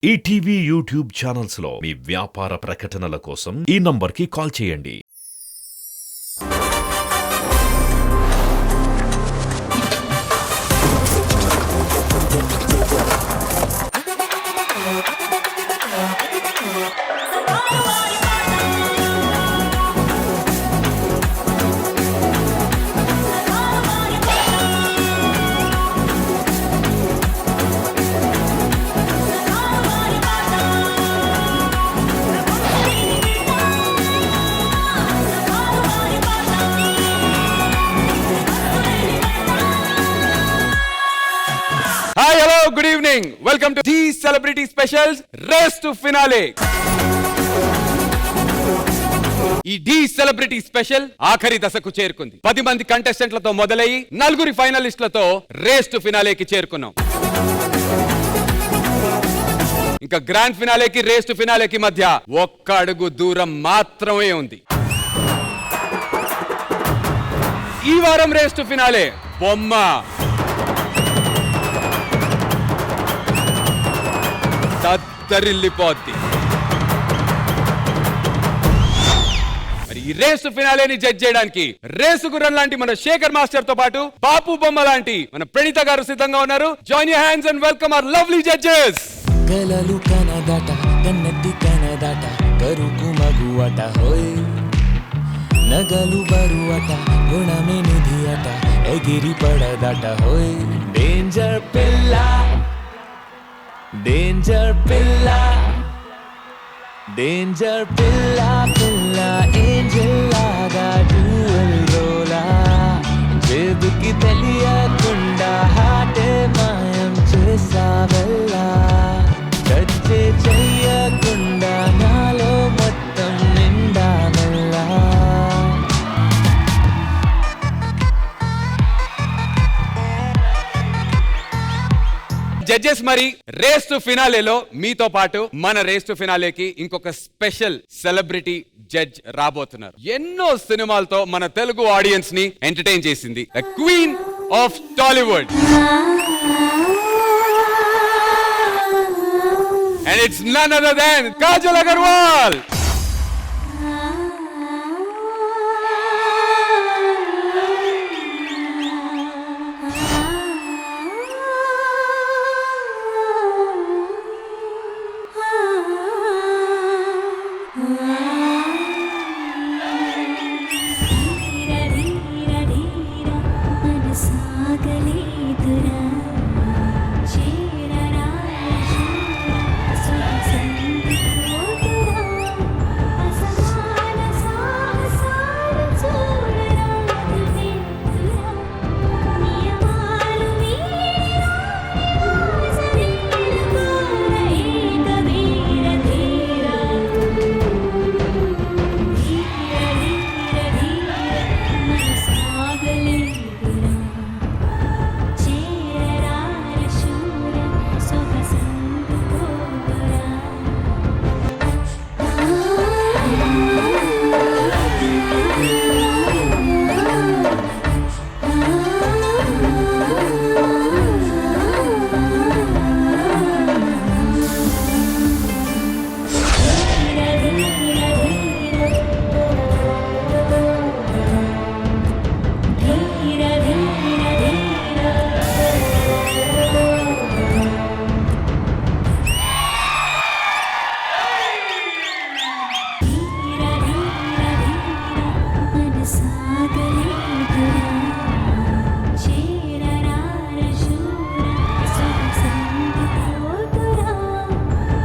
ETV YouTube channels లో మీ వ్యాపార ప్రకటనల కోసం ఈ నంబర్కి కాల్ చేయండి. Hi, hello, good evening. Welcome to the Celebrity Specials Race to Finale. ఈ డి సెలబ్రిటీ స్పెషల్ ఆఖరి దశకు చేరుకుంది. 10 మంది కంటెస్టెంట్లతో మొదలయ్యి 4 ఫైనలిస్టులతో రేస్ టు ఫినాలేకి చేరుకున్నాం. ఇంకా గ్రాండ్ ఫినాలేకి రేస్ టు ఫినాలేకి మధ్య ఒక్క అడుగు దూరం మాత్రమే ఉంది. ఈ వారం రేస్ టు ఫినాలే బొమ్మ తత్తరిల్లిపోద్ది. మరి ఈ రేసు ఫినాలేని జడ్జ్ చేయడానికి రేసు గుర్రం లాంటి మన శేఖర్ మాస్టర్ తో పాటు బాపు బొమ్మ లాంటి మన ప్రణీత గారు సిద్ధంగా ఉన్నారు. Join your hands and welcome our lovely judges. కలలు కనదట కన్నట్టి కనదట కరుకు మగువట హోయ్ నగలు బరువట గుణమే నిధి అట ఎగిరి పడదట హోయ్ డేంజర్ పిల్ల డేంజర్ పిల్ల డేంజర్ పిల్ల పిల్ల ఏంజెల్ లాగా డ్యూయల్ రోలా జేబుకి తెలియకుండా హాటే మాయం చేసావల్లా టచ్చే చెయ్యకుండా నాలో మొత్తం నిండానల్లా. జడ్జెస్, మరి రేస్ టు ఫినాలేలో మీతో పాటు మన రేస్ టు ఫినాలేకి ఇంకొక స్పెషల్ సెలబ్రిటీ జడ్జ్ రాబోతున్నారు. ఎన్నో సినిమాలతో మన తెలుగు ఆడియన్స్ ని ఎంటర్టైన్ చేసింది. The queen of Tollywood. And it's none other than Kajal Aggarwal.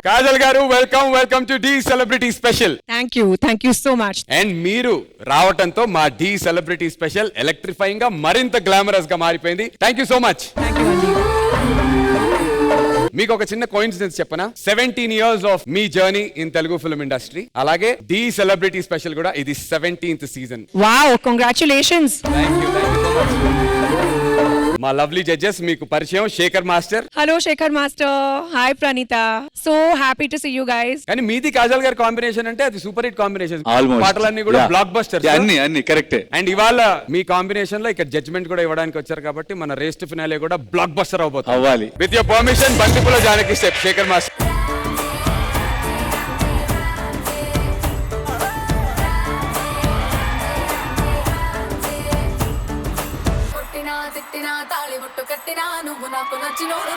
Kajal garu, welcome to the celebrity special. Thank you so much. And మీరు రావటంతో మా డి సెలబ్రిటీ స్పెషల్ ఎలక్ట్రిఫైయింగ్ గా మరింత గ్లామరస్ గా మారిపోయింది. Thank you so much. మీకు ఒక చిన్న కోఇన్సిడెన్స్ చెప్పనా? 17 years ఆఫ్ మీ journey in Telugu film industry. అలాగే డి సెలబ్రిటీ స్పెషల్ కూడా ఇది 17th season. Wow, congratulations. Thank you so much. మా లవ్లీ జడ్జెస్, మీకు పరిచయం Shekhar master. Hello Shekhar master. Hi Praneetha. So happy to see you guys. కానీ మీది కాజల్ గారి కాంబినేషన్ అంటే అది సూపర్ హిట్ కాంబినేషన్. Almost. పాటలన్నీ కూడా బ్లాక్ బస్టర్స్. అన్ని కరెక్టే. అండ్ ఇవాళ మీ కాంబినేషన్ లో ఇక్కడ జడ్జ్మెంట్ కూడా ఇవ్వడానికి వచ్చారు కాబట్టి మన రేస్ టు ఫినాలే కూడా బ్లాక్ బస్టర్ అవబోతుంది. అవ్వాలి. విత్ యువర్ పర్మిషన్ బంతిపుల జానకి స్టెప్ శేఖర్ మాస్టర్. తిట్టినా తాళి బొట్టు కట్టినా నువ్వు నాకు నచ్చినోడు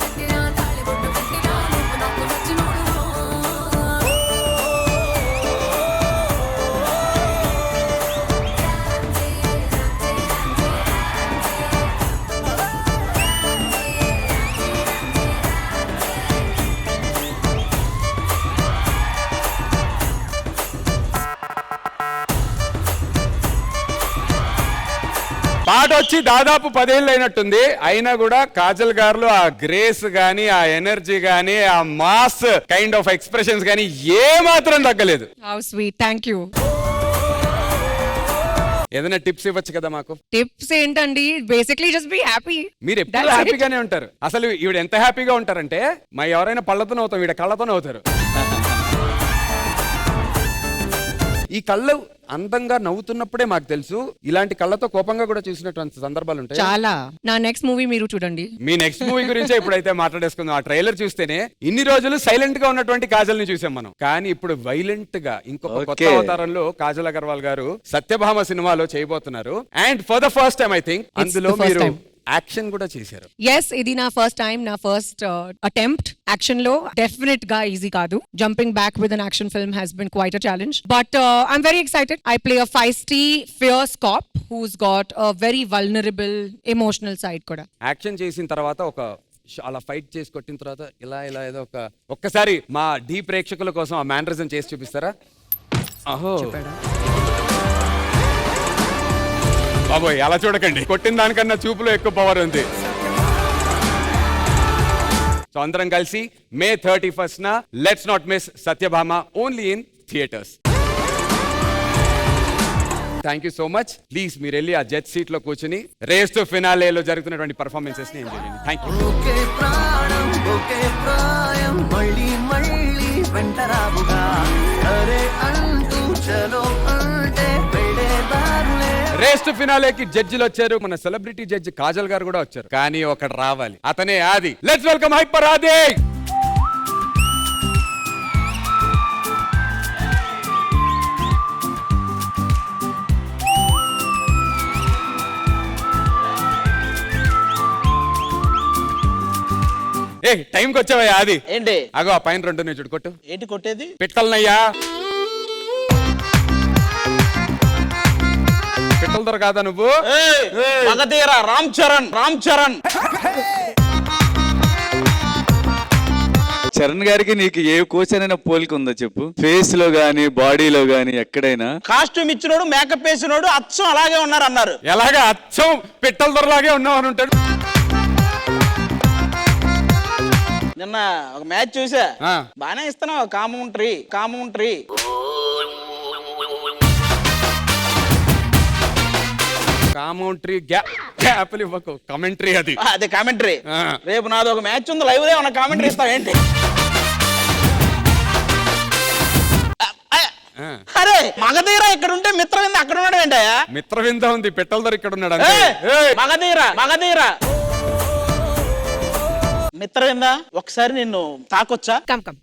తిట్టినా తాళి బొట్టు కట్టినా నువ్వు నాకు నచ్చినోడు పాట వచ్చి దాదాపు 10 ఏళ్ళు అయినట్టుంది, అయినా కూడా కాజల్ గారిలో ఆ గ్రేస్ గానీ, ఆ ఎనర్జీ గానీ, ఆ మాస్ కైండ్ ఆఫ్ ఎక్స్ప్రెషన్స్ గానీ ఏ మాత్రం తగ్గలేదు. How sweet. Thank you. ఏదైనా టిప్స్ ఇవ్వచ్చు కదా మాకు? టిప్స్ ఏంటండి? Basically just be happy. మీరు ఎప్పుడు హ్యాపీగానే ఉంటారు. అసలు ఈవిడ ఎంత హ్యాపీగా ఉంటారంటే మా ఎవరైనా పళ్ళతో నవ్వుతాం, ఈవిడ కళ్ళతో నవ్వుతారు. ఈ కళ్ళు అందంగా నవ్వుతున్నప్పుడే మాకు తెలుసు, ఇలాంటి కళ్ళతో కోపంగా కూడా చూసినటువంటి సందర్భాలు ఉంటాయి చాలా. నా నెక్స్ట్ మూవీ మీరు చూడండి. మీ నెక్స్ట్ మూవీ గురించే ఇప్పుడైతే మాట్లాడేసుకుందాం. ఆ ట్రైలర్ చూస్తేనే ఇన్ని రోజులు సైలెంట్ గా ఉన్నటువంటి కాజల్ ని చూసాం మనం, కానీ ఇప్పుడు వైలెంట్ గా ఇంకొక కొత్త అవతారంలో కాజల్ అగర్వాల్ గారు సత్యభామ సినిమాలో చేయబోతున్నారు. And for the first time I think అందులో మీరు యాక్షన్ కూడా చేశారు. ఎస్, ఇది నా ఫస్ట్ టైం, నా ఫస్ట్ అటెంప్ట్ యాక్షన్ లో. డెఫినెట్ గా ఈజీ కాదు. Jumping back with an action film has been quite a challenge, but I'm very excited. I play a feisty, fierce cop who's got a very vulnerable emotional side కూడా. Action చేసిన తర్వాత ఒక అలా fight చేసి కొట్టిన తర్వాత ఇలా ఇలా ఏదో ఒక్కసారి మా డీ ప్రేక్షకుల కోసం ఆ మ్యానరిజం చేసి చూపిస్తారా? అహో బాబోయ్, అలా చూడకండి, కొట్టిన దానికన్నా చూపులో ఎక్కువ పవర్ ఉంది. సో అందరం కలిసి May 31st let's not miss Satyabhama, only in theatres. Thank you so much. Please మీరు వెళ్ళి ఆ జడ్జ్ సీట్ లో కూర్చుని రేస్ టు ఫినాలేలో జరుగుతున్నటువంటి పర్ఫార్మెన్సెస్ ని ఎంజాయ్ చేయండి. Thank you. మళ్ళీ మళ్ళీ వెంటరావుగా అరే అంటూ చలో అంటే వెళ్ళేదారులే. రేస్ టు ఫినాలేకి జడ్జిలు వచ్చారు, మన సెలబ్రిటీ జడ్జి కాజల్ గారు కూడా వచ్చారు, కానీ ఒకటి రావాలి, అతనే ఆది. లెట్స్ వెల్కమ్ హైపర్ ఆది. ఏ టైంకి వచ్చావా ఆది? ఏంటి అగో ఆ పైన 2 చూడు, కొట్టు. ఏంటి కొట్టేది? పిట్టలనయ్యా, పిట్టల దొర కాదా నువ్వు? మగధీర రామ్ చరణ్, రామ్ చరణ్. చరణ్ గారికి నీకు ఏ క్వశ్చన్ అయినా పోలిక ఉందో చెప్పు, ఫేస్ లో గానీ బాడీలో గానీ ఎక్కడైనా. కాస్ట్యూమ్ ఇచ్చినోడు, మేకప్ వేసినోడు అచ్చం అలాగే ఉన్నారు అన్నారు. ఎలాగా అచ్చం పిట్టల దొరలాగే ఉన్నావు అని ఉంటాడు. నిన్న ఒక మ్యాచ్ చూసా, ఆ. బానే ఇస్తున్నావు కామెంట్రీ. కామెంట్రీ గ్యాప్లు ఇవ్వకు, కమెంట్రీ అది. అదే కామెంట్రీ. ఆ. రేపు నాది ఒక మ్యాచ్ ఉంది, లైవ్ దే ఉన్న కామెంట్రీ ఇస్తావు ఏంటి? అరే మగధీర ఇక్కడ ఉంటే మిత్రవింద అక్కడ ఉన్నాడు ఏంటయ్యా? మిత్రవింద ఉంది, పిట్టల దొర ఇక్కడ ఉన్నాడు అంతే. మగధీర మిత్రవింద ఒకసారి నిన్ను తాకొచ్చా? Come come.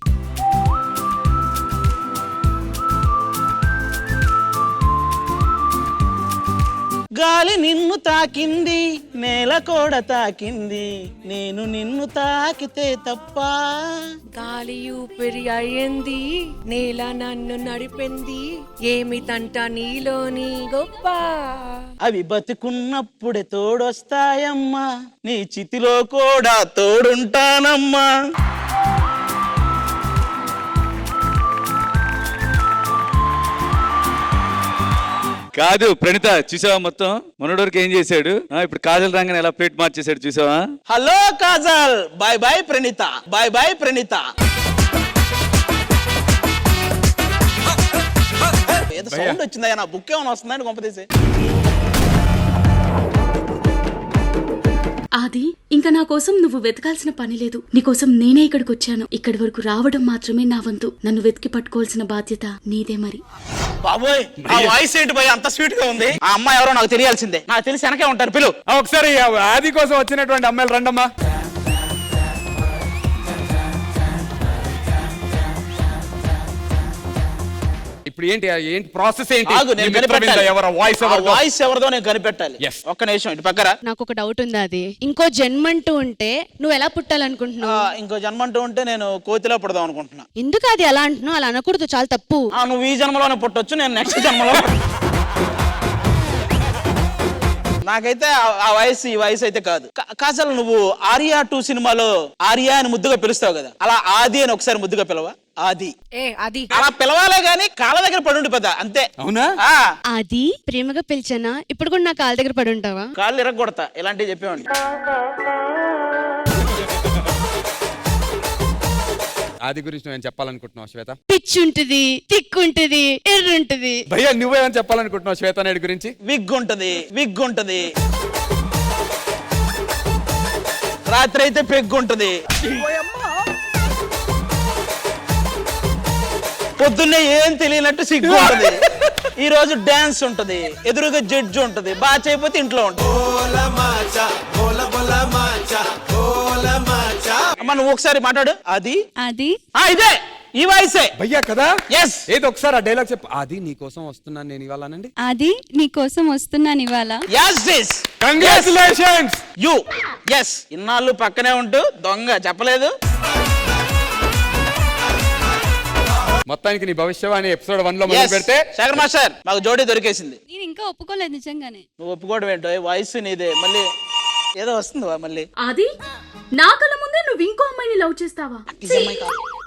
గాలి నిన్ను తాకింది, నేల కూడా తాకింది, నేను నిన్ను తాకితే తప్ప. గాలి ఊపిరి అయ్యింది, నేల నన్ను నడిపింది, ఏమి తంట నీలోని గొప్ప. అవి బతుకున్నప్పుడే తోడొస్తాయమ్మా, నీ చితిలో కూడా తోడుంటానమ్మా. కాదు ప్రణీత, చూసావా మొత్తం మొన్నటి ఏం చేశాడు? ఇప్పుడు కాజల్ రంగని ఎలా ప్లేట్ మార్చేశాడు చూసావా? Hello Kajal, bye bye Praneetha, bye bye Praneetha. ఏదో సౌండ్ వచ్చిందా? నా బుక్ ఏమైనా వస్తుందని కొంపతీసి. ఆది, ఇంకా నా కోసం నువ్వు వెతకాల్సిన పని లేదు. నీకోసం నేనే ఇక్కడికి వచ్చాను. ఇక్కడి వరకు రావడం మాత్రమే నా వంతు. నన్ను వెతికి పట్టుకోవాల్సిన బాధ్యత నీదే. మరి బాబోయ్, ఆ వాయిస్ ఏంటి భయ అంత స్వీట్ గా ఉంది? ఆ అమ్మాయి ఎవరో నాకు తెలియాల్సిందే. నాకు తెలిసి వెనకే ఉంటారు, పిలు. ఒకసారి ఆది కోసం వచ్చినటువంటి అమ్మాయిలు రండమ్మా. ఇప్పుడు ఏంటి ప్రాసెస్ ఏంటి? ఆగు, నేను ఈ మిత్రవింద కనిపెట్టాలి. ఎవరో వాయిస్ ఆ ఎవరిదో? వాయిస్ ఎవరిదో నేను కనిపెట్టాలి. Yes. ఒక్క నిమిషం ఇటు పక్కరా. నాకు ఒక డౌట్ ఉంది. అది ఇంకో జన్మంటూ ఉంటే నువ్వు ఎలా పుట్టాలనుకుంటున్నావు? ఇంకో జన్మంటూ ఉంటే నేను కోతిలో పుడదాం అనుకుంటున్నా. ఎందుకు అది అలా అంటున్నావు? అలా అనకూడదు, చాలా తప్పు. నువ్వు ఈ జన్మలోనే పుట్టొచ్చు, నేను నెక్స్ట్ జన్మలో. నాకైతే ఆ వయసు ఈ వయసు అయితే కాదు. కాసలు నువ్వు ఆర్యా 2 సినిమాలో ఆర్యా అని ముద్దుగా పిలుస్తావు కదా, అలా ఆది అని ఒకసారి ముద్దుగా పిలవా. ఆది అది అలా పిలవాలే గానీ కాళ్ళ దగ్గర పడి ఉండి పెద్ద అంతే. అవునా? అది ప్రేమగా పిలిచానా? ఇప్పుడు కూడా నా కాళ్ళ దగ్గర పడి ఉంటావా? కాళ్ళు ఇరగొడతా ఇలాంటివి చెప్పేవాడిని. ఆది గురించి నువ్వేం చెప్పాలనుకుంటున్నావు శ్వేత? పిచ్చి ఉంటది, తిక్కు ఉంటది, ఎర్ర ఉంటది. భయ్యా నువ్వేమని చెప్పాలనుకుంటున్నావు శ్వేత నాయుడు గురించి? విగ్ ఉంటది, రాత్రి అయితే పెగ్గుంటది, పొద్దున్నే ఏం తెలియనట్టు సిగ్గు ఉంటది, ఈ రోజు డాన్స్ ఉంటది, ఎదురుగా జడ్జి ఉంటది, బాగా చేయకపోతే ఇంట్లో ఉంటది. అమ్మ నువ్వు ఒకసారి మాట్లాడు. అది ఇదే ఈ వాయిసే భయ్యా కదా? Yes. ఏదో ఒకసారి ఆ డైలాగ్ చెప్పు. ఆది నీకోసం వస్తున్నాను నేను ఇవాళనండి. అది నీకోసం వస్తున్నాను ఇవాళ. yes this congratulations you yes ఇన్నాళ్ళు పక్కనే ఉంటూ దొంగ చెప్పలేదు. మొత్తానికి నీ భవిష్యవాణి ఎపిసోడ్ 1 లో మొదలు పెడితే శేఖర్ మాస్టర్ మాకు జోడీ దొరికేసింది. నేను ఇంకా ఒప్పుకోలేదు నిజంగానే. నువ్వు ఒప్పుకోవడం ఏంటో వాయిస్ నీదే, మళ్ళీ ఏదో వస్తుంది మళ్ళీ. అది నా కళ్ళ ముందే నువ్వు ఇంకో అమ్మాయిని లవ్ చేస్తావా?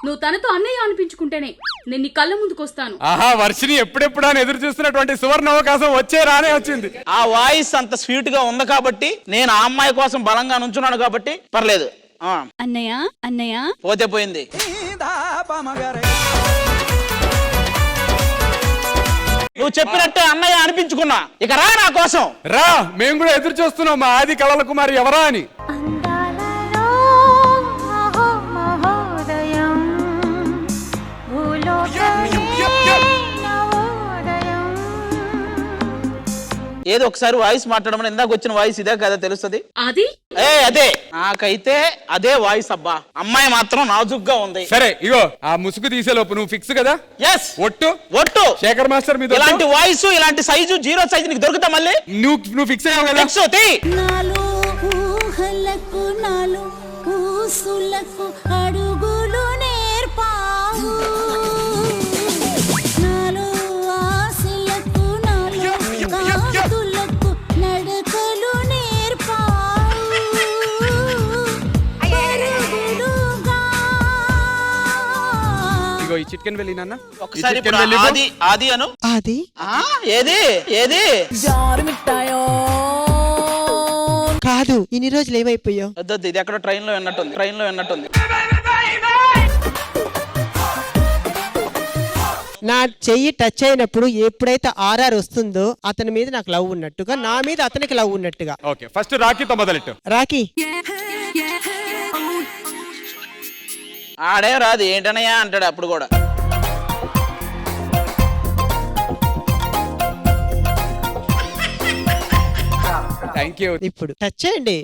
నువ్వు తనతో అన్నయ్య అనిపించుకుంటేనే నేను నీ కళ్ళ ముందుకు వస్తాను. ఆహా, వర్షిని ఎప్పుడెప్పుడు అని ఎదురు చూస్తున్నటువంటి సువర్ణ అవకాశం రానే వచ్చింది. ఆ వాయిస్ అంత స్వీట్ గా ఉంది కాబట్టి, నేను ఆ అమ్మాయి కోసం బలంగా నుంచున్నాను కాబట్టి పర్లేదు. అన్నయ్య పోతే పోయింది. నువ్వు చెప్పినట్టే అన్నయ్య అనిపించుకున్నా, ఇక రా నా కోసం రా. మేము కూడా ఎదురు చూస్తున్నాం మా ఆది కళల కుమారి ఎవరా అని. ఏదో ఒకసారి వాయిస్ మాట్లాడమని, ఇందాక వచ్చిన వాయిస్ ఇదే కదా తెలుస్తుంది. అది అదే నాకైతే అదే వాయిస్. అబ్బా అమ్మాయి మాత్రం నాజుగ్గా ఉంది. సరే ఇగో ఆ ముసుగు తీసేలోపు నువ్వు ఫిక్స్ కదా? ఎస్ ఒట్టు శేఖర్ మాస్టర్ మీద ఇలాంటి వాయిస్ ఇలాంటి సైజు 0 సైజు నీకు దొరుకుతా మళ్ళీ. నువ్వు ఫిక్స్ అయ్యావు కదా? ఫిక్స్ అవుతాయి. అడుగులు నేర్పావు నడకలు నేర్పావు ఇగో ఈ చికెన్ వెళ్ళి నాన్న ఒకసారి ఆది అను. అది ఏది ఏది కాదు, ఇన్ని రోజులు ఏమైపోయావు? వద్దొద్దు, ఇది ఎక్కడో ట్రైన్ లో విన్నట్టుంది. నా చెయ్యి టచ్ అయినప్పుడు ఎప్పుడైతే ఆర్ఆర్ వస్తుందో అతని మీద నాకు లవ్ ఉన్నట్టుగా, నా మీద అతనికి లవ్ ఉన్నట్టుగా. ఓకే, ఫస్ట్ రాఖీతో మొదలెట్టు. రాఖీ ఆడే రాదు ఏంటనయ్యా అంటాడు అప్పుడు కూడా. Thank you. ఇప్పుడు టచ్ చేయండి.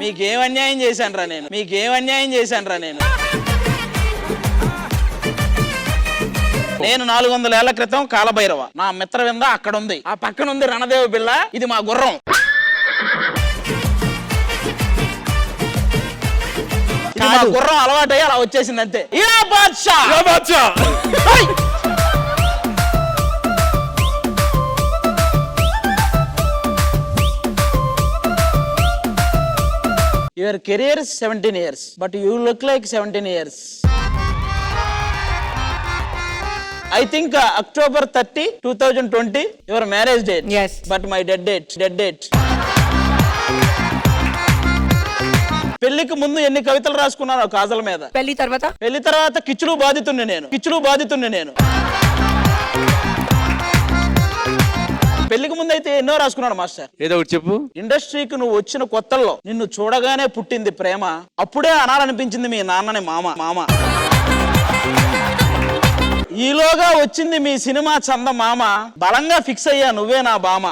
మీకేం అన్యాయం చేశాను రా నేను. నేను 400 ఏళ్ల క్రితం కాలభైరవ, నా మిత్రవింద అక్కడ ఉంది, ఆ పక్కన ఉంది రణదేవ బిళ్ళ, ఇది మా గుర్రం. గుర్రం అలవాటయ్యి అలా వచ్చేసింది అంతే. Your career is 17 years, but you look like 17 years. I think October 30, 2020, your marriage date. Yes. But my dead date. పెళ్లికి ముందు ఎన్ని కవితలు రాసుకున్నాను కాజల మీద. పెళ్లి తర్వాత కిచ్చులు బాధితుణ్ణి నేను. పెళ్లికి ముందు అయితే ఎన్నో రాసుకున్నాడు మాస్టర్. ఏదో ఒకటి చెప్పు. ఇండస్ట్రీకి నువ్వు వచ్చిన కొత్తల్లో నిన్ను చూడగానే పుట్టింది ప్రేమ, అప్పుడే అనాలనిపించింది మీ నాన్నని మామ. ఈలోగా వచ్చింది మీ సినిమా చంద మామ, బలంగా ఫిక్స్ అయ్యా నువ్వే నా బామ.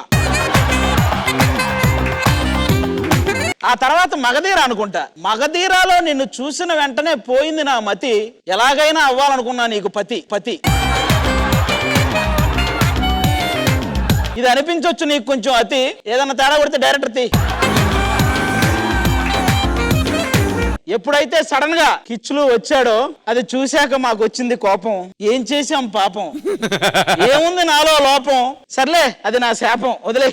ఆ తర్వాత మగధీర అనుకుంటా. మగధీరాలో నిన్ను చూసిన వెంటనే పోయింది నా మతి, ఎలాగైనా అవ్వాలనుకున్నా నీకు పతి. ఇది అనిపించవచ్చు నీకు కొంచెం అతి, ఏదన్నా తేడా కొడితే డైరెక్టర్ తీ. ఎప్పుడైతే సడన్ గా కిచ్చులు వచ్చాడో అది చూశాక మాకు వచ్చింది కోపం. ఏం చేశాం పాపం, ఏముంది నాలో లోపం, సర్లే అది నా శాపం, వదిలే.